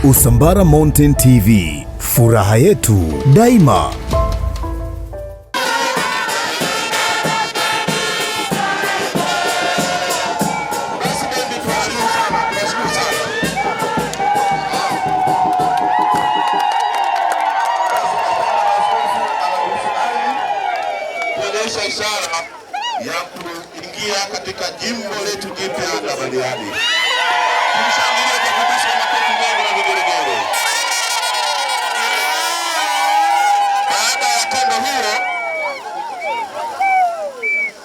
Usambara Mountain TV, furaha yetu daima. Kuonyesha ishara ya kuingia katika jimbo letu jipya la Bariadi. Tumshangilie kwa kupiga makofi mengi na vigelegele.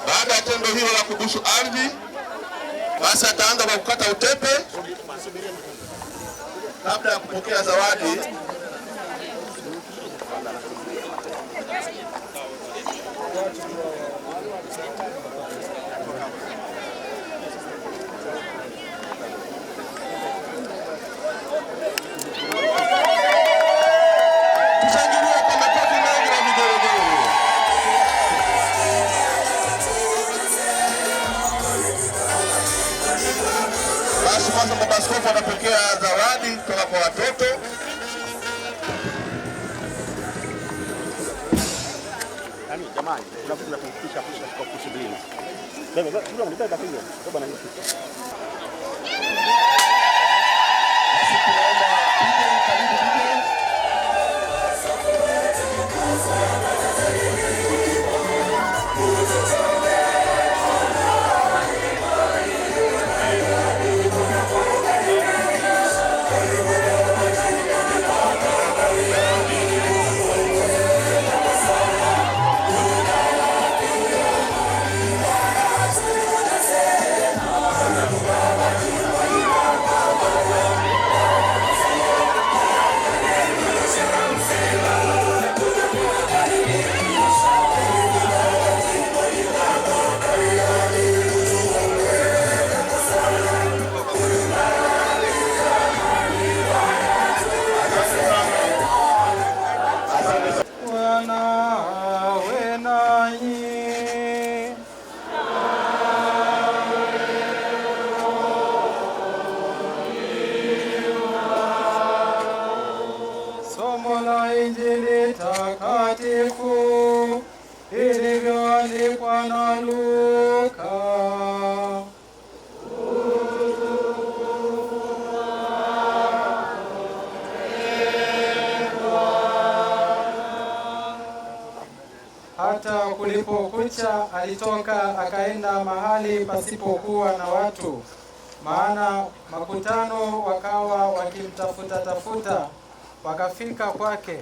Baada ya tendo hilo la kubusu ardhi, basi ataanza kwa kukata utepe kabla ya kupokea zawadi. Kwanza baba askofu anapokea zawadi kutoka kwa watoto. Jamani, tunafikisha kwa kusubiri. Baba, tunamleta hiyo. Baba ananifikisha. Somo la Injili takatifu ilivyoandikwa na Luka. Hata kulipokucha alitoka akaenda mahali pasipokuwa na watu, maana makutano wakawa wakimtafuta. Wakafika kwake,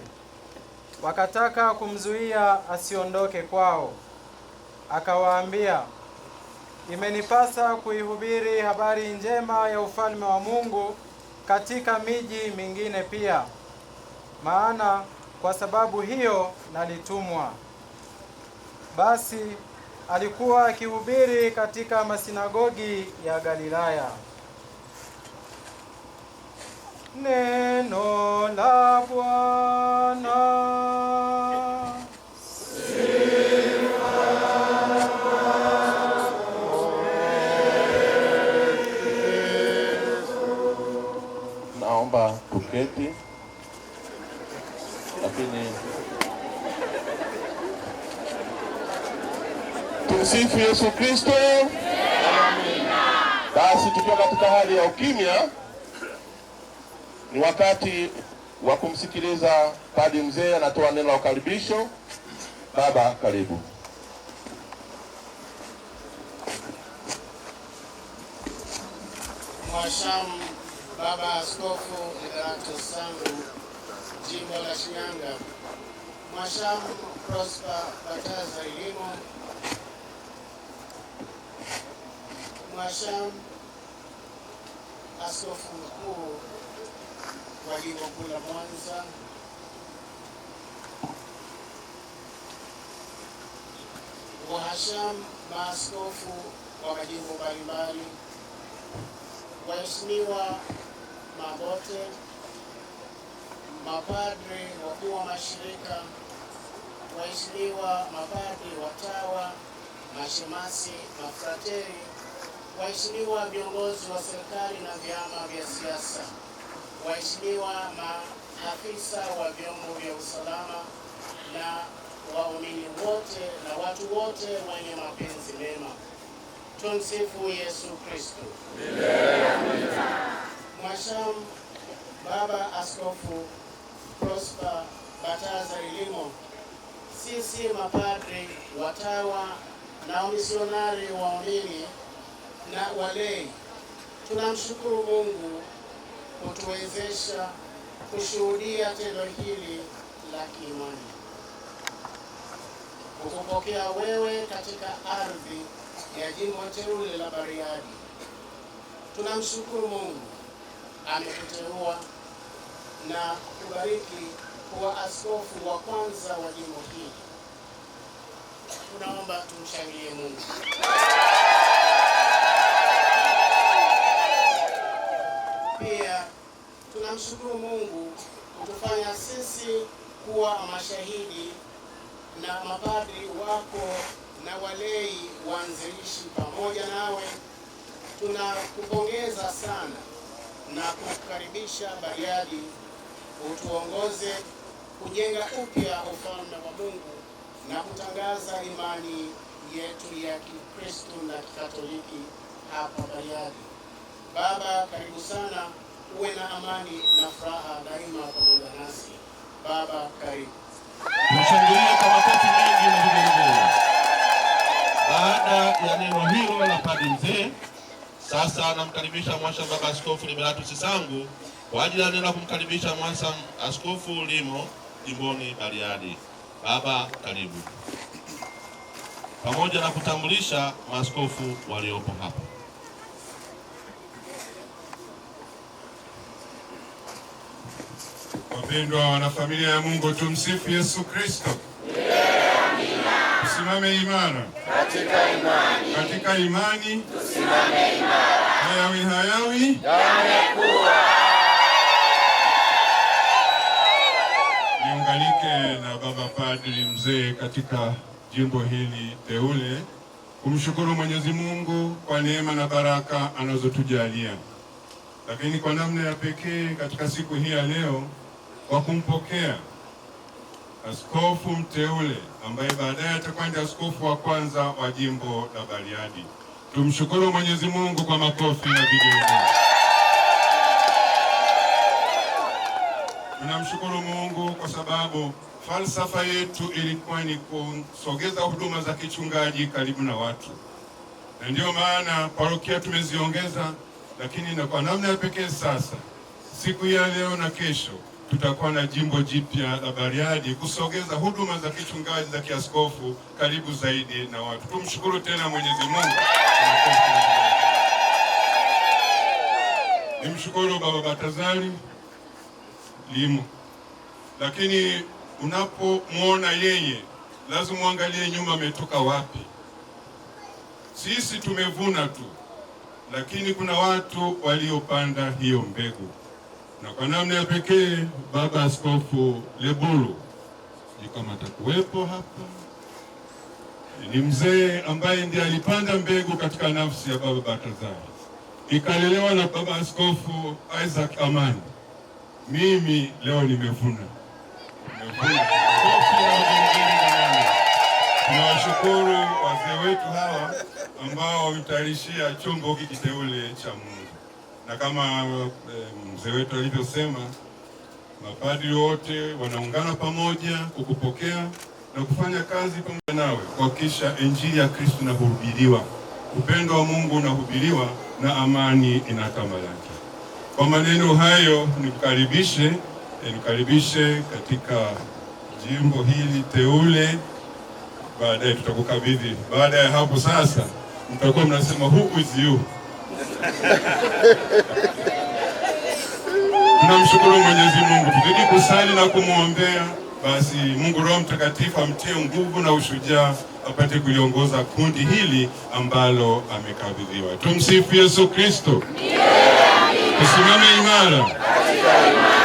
wakataka kumzuia asiondoke kwao. Akawaambia, imenipasa kuihubiri habari njema ya ufalme wa Mungu katika miji mingine pia, maana kwa sababu hiyo nalitumwa. Basi alikuwa akihubiri katika masinagogi ya Galilaya. Neno la Bwana. Naomba tuketi, lakini tumsifu Yesu Kristo. Basi tukiwa katika hali ya ukimya, ni wakati wa kumsikiliza padri mzee anatoa neno la ukaribisho. Baba, karibu. Mwashamu Baba Askofu Liberatus Sangu, Jimbo la Shinyanga, Mwashamu Prosper Bataza Elimu, Mwashamu Askofu Mkuu wa Jimbo Kuu la Mwanza, Wahashamu maaskofu wa majimbo mbalimbali, waheshimiwa mabote, mapadri wakuu wa mashirika, waheshimiwa mapadri watawa, mashemasi, mafrateri, waheshimiwa viongozi wa serikali na vyama vya siasa, waheshimiwa maafisa wa vyombo vya usalama na waumini wote na watu wote wenye mapenzi mema. Tumsifu Yesu Kristo. Mwashamu Baba Askofu Prosper Bataza Limo, sisi mapadri, watawa na wamisionari, waumini na walei, tunamshukuru Mungu kutuwezesha kushuhudia tendo hili la kiimani, kukupokea wewe katika ardhi ya jimbo teule la Bariadi. Tunamshukuru Mungu amekuteua na kubariki kuwa askofu wa kwanza wa jimbo hili. Tunaomba tumshangilie Mungu. Pia tunamshukuru Mungu kutufanya sisi kuwa mashahidi na mapadri wako na walei waanzilishi pamoja nawe. Tunakupongeza sana na kukaribisha Bariadi utuongoze kujenga upya ufalme wa Mungu na kutangaza imani yetu ya Kikristo na Kikatoliki hapa Bariadi. Baba, karibu sana, uwe na amani na furaha daima pamoja nasi. Baba, karibu. Mshangilie kwa makofi mengi na vigelegele. Baada ya neno hilo la Padri Mzee, sasa namkaribisha Mwashamu Baba Askofu Liberatus Sangu kwa ajili ya neno kumkaribisha Mwashamu Askofu Limo jimboni Bariadi. Baba, karibu. Pamoja na kutambulisha maaskofu waliopo hapa. Wapendwa wanafamilia ya Mungu, tumsifu Yesu Kristo. Tusimame imara katika imani. Katika imani tusimame imara. Hayawi hayawi yamekuwa. Niunganike na Baba Padri Mzee katika jimbo hili teule kumshukuru Mwenyezi Mungu kwa neema na baraka anazotujalia, lakini kwa namna ya pekee katika siku hii ya leo kwa kumpokea askofu mteule ambaye baadaye atakuwa ndiye askofu wa kwanza wa jimbo la Bariadi. Tumshukuru Mwenyezi Mungu kwa makofi na vigelegele. Tunamshukuru Mungu kwa sababu falsafa yetu ilikuwa ni kusogeza huduma za kichungaji karibu na watu, na ndio maana parokia tumeziongeza, lakini na kwa namna ya pekee sasa siku ya leo na kesho tutakuwa na jimbo jipya la Bariadi kusogeza huduma za kichungaji za kiaskofu karibu zaidi na watu. Tumshukuru tena Mwenyezi Mungu. Nimshukuru Baba Batazali Limo, lakini unapomwona yeye lazima muangalie nyuma ametoka wapi. Sisi tumevuna tu, lakini kuna watu waliopanda hiyo mbegu, na kwa namna ya pekee Baba Askofu Lebulu kama atakuwepo hapa, ni mzee ambaye ndiye alipanda mbegu katika nafsi ya Baba Batazali, ikalelewa na Baba Askofu Isaac Amani. Mimi leo nimevuna. Tunawashukuru wazee wetu hawa ambao wametayarishia chombo hiki kiteule cha Mungu, na kama mzee wetu alivyosema, mapadri wote wanaungana pamoja kukupokea na kufanya kazi pamoja nawe kuhakikisha Injili ya Kristo inahubiriwa, upendo wa Mungu unahubiriwa na amani inatamalaki. Kwa maneno hayo nikukaribishe katika jimbo hili teule. Baadaye tutakukabidhi. Baada ya hapo sasa mtakuwa mnasema who is you. Tunamshukuru Mwenyezi Mungu, tuzidi kusali na kumwombea, basi Mungu Roho Mtakatifu amtie nguvu na ushujaa apate kuliongoza kundi hili ambalo amekabidhiwa. Tumsifu Yesu Kristo. Tusimame imara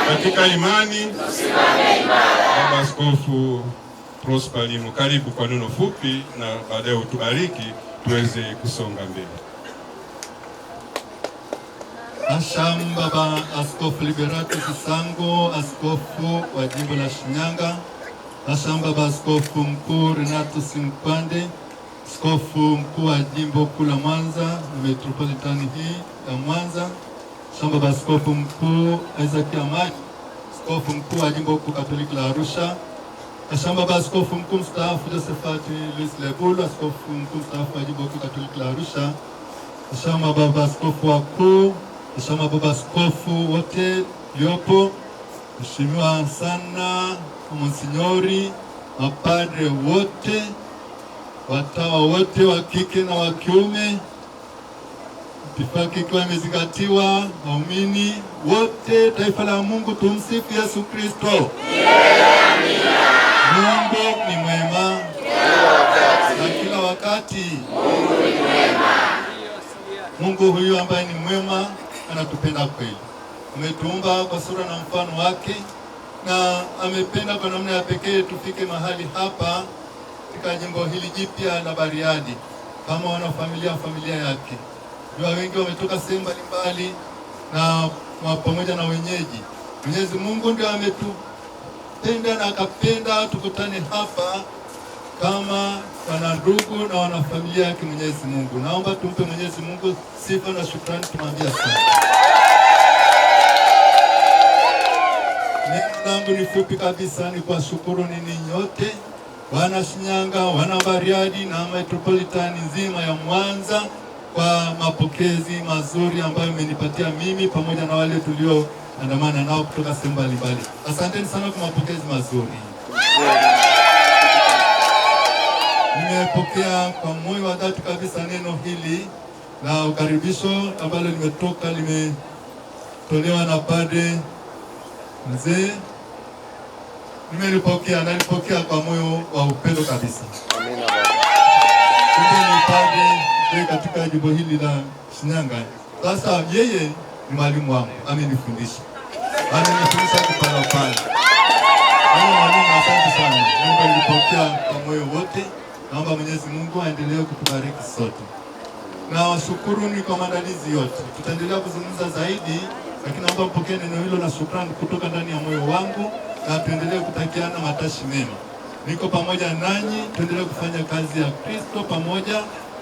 katika imani. Baba Askofu Prosper Limo, karibu kwa neno fupi na baadaye utubariki tuweze kusonga mbele. Ashamba Baba Askofu Liberatus Sango, askofu wa jimbo la Shinyanga. Ashamba Baba Askofu Mkuu Renatus Mkwande, askofu mkuu wa jimbo kuu la Mwanza, metropolitani hii ya Mwanza. Ashamba Baba Askofu Mkuu Isaac Amani, askofu mkuu wa jimbo kuu Katoliki la Arusha. Ashamba Baba Askofu Mkuu mstaafu Josephat Louis Lebulu, askofu mkuu mstaafu wa jimbo kuu Katoliki la Arusha. Ashamba Baba Askofu wakuu, ashamba Baba Askofu wote liopo, mheshimiwa sana monsinyori, mapadre wote, watawa wote wa kike na wa kiume, itifaki ikiwa imezingatiwa, waumini wote, taifa la Mungu, tumsifu Yesu Kristo. Mungu ni mwema na kila wakati. Mungu huyu ambaye ni mwema anatupenda kweli. Ametuumba kwa sura na mfano wake, na amependa kwa namna ya pekee tufike mahali hapa katika jimbo hili jipya la Bariadi kama wanafamilia, familia yake. Jua wengi wametoka sehemu mbalimbali na pamoja na wenyeji. Mwenyezi Mungu ndiye ametupenda na akapenda tukutane hapa kama wana ndugu na wanafamilia yake Mwenyezi Mungu. Naomba tumpe Mwenyezi Mungu sifa na shukrani, tumwambie asante. Neno langu ni fupi kabisa, ni kuwashukuru ninyi nyote, wana Shinyanga, wana Bariadi na metropolitani nzima ya Mwanza kwa mapokezi mazuri ambayo mmenipatia mimi pamoja na wale tulioandamana nao kutoka sehemu mbalimbali. Asanteni sana kwa mapokezi mazuri. Nimepokea kwa moyo wa dhati kabisa neno hili na ukaribisho ambalo limetolewa na Padre Mzee. Nalipokea kwa moyo wa upendo kabisa. Amina baba. Ni Padre Mzee katika jimbo hili la Shinyanga. Sasa yeye ni mwalimu wangu, amenifundisha kupala pala. Mwalimu, asante sana. Nilipokea kwa moyo wote. Naomba Mwenyezi Mungu aendelee kutubariki sote. Na washukuruni kwa maandalizi yote. Tutaendelea kuzungumza zaidi, lakini naomba mpokee neno hilo la shukrani kutoka ndani ya moyo wangu, na tuendelee kutakiana matashi mema. Niko pamoja nanyi, tuendelee kufanya kazi ya Kristo pamoja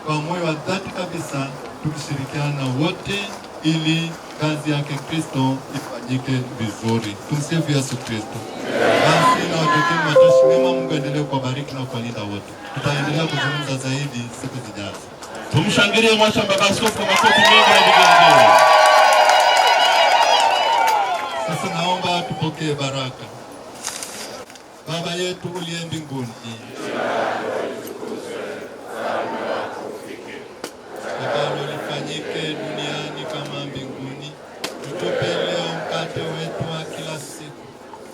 kwa moyo wa dhati kabisa, tukishirikiana wote ili kazi yake Kristo ifanyike vizuri. Tumsifu Yesu Kristo. Basi na watakeni matashi mema. Mungu aendelee kuwabariki na kuwalinda wote. Tutaendelea kuzungumza zaidi siku zijazo. Tumshangilie Mwashamba Baba Askofu kwa makofi mengi na vigelegele. Sasa naomba tupokee baraka. Baba yetu uliye mbinguni, takalo lifanyike duniani kama mbinguni. Tutupe leo mkate wetu wa kila siku.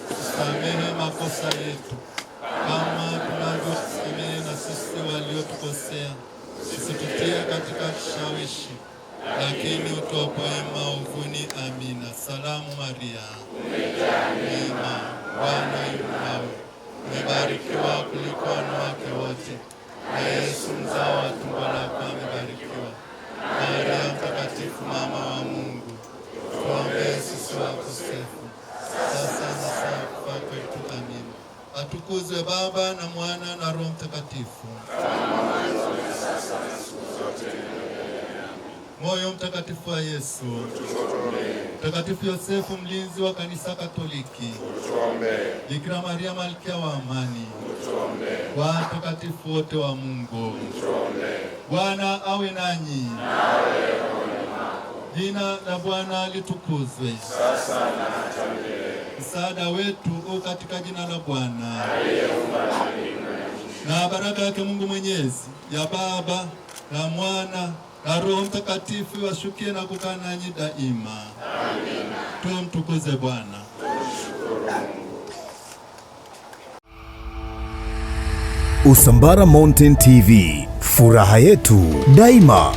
Tusamehe makosa yetu kama tunavyosamehe na sisi waliotukosea. Usitutie katika kishawishi, lakini utuopoe maovuni. Amina. Salamu Maria, umejaa neema, Bwana yu nawe, umebarikiwa kuliko wanawake wote, na Yesu mzao wa tumbo lako amebarikiwa. Maria Mtakatifu, mama wa Mungu, tuombee sisi wakosefu, sasa na saa ya kufa kwetu. Amina. Atukuzwe Baba na Mwana na Roho Mtakatifu. Moyo mtakatifu wa Yesu, Mtakatifu Yosefu mlinzi wa kanisa Katoliki, Bikira Maria malkia wa amani, watakatifu wote wa Mungu, Bwana awe nanyi. Jina la Bwana litukuzwe sasa na hata milele. Msaada wetu u katika jina la Bwana, na baraka yake Mungu Mwenyezi ya Baba na Mwana na Roho Mtakatifu washukie na kukaa nanyi daima. Amina. Tumtukuze Bwana. Usambara Mountain TV, furaha yetu daima.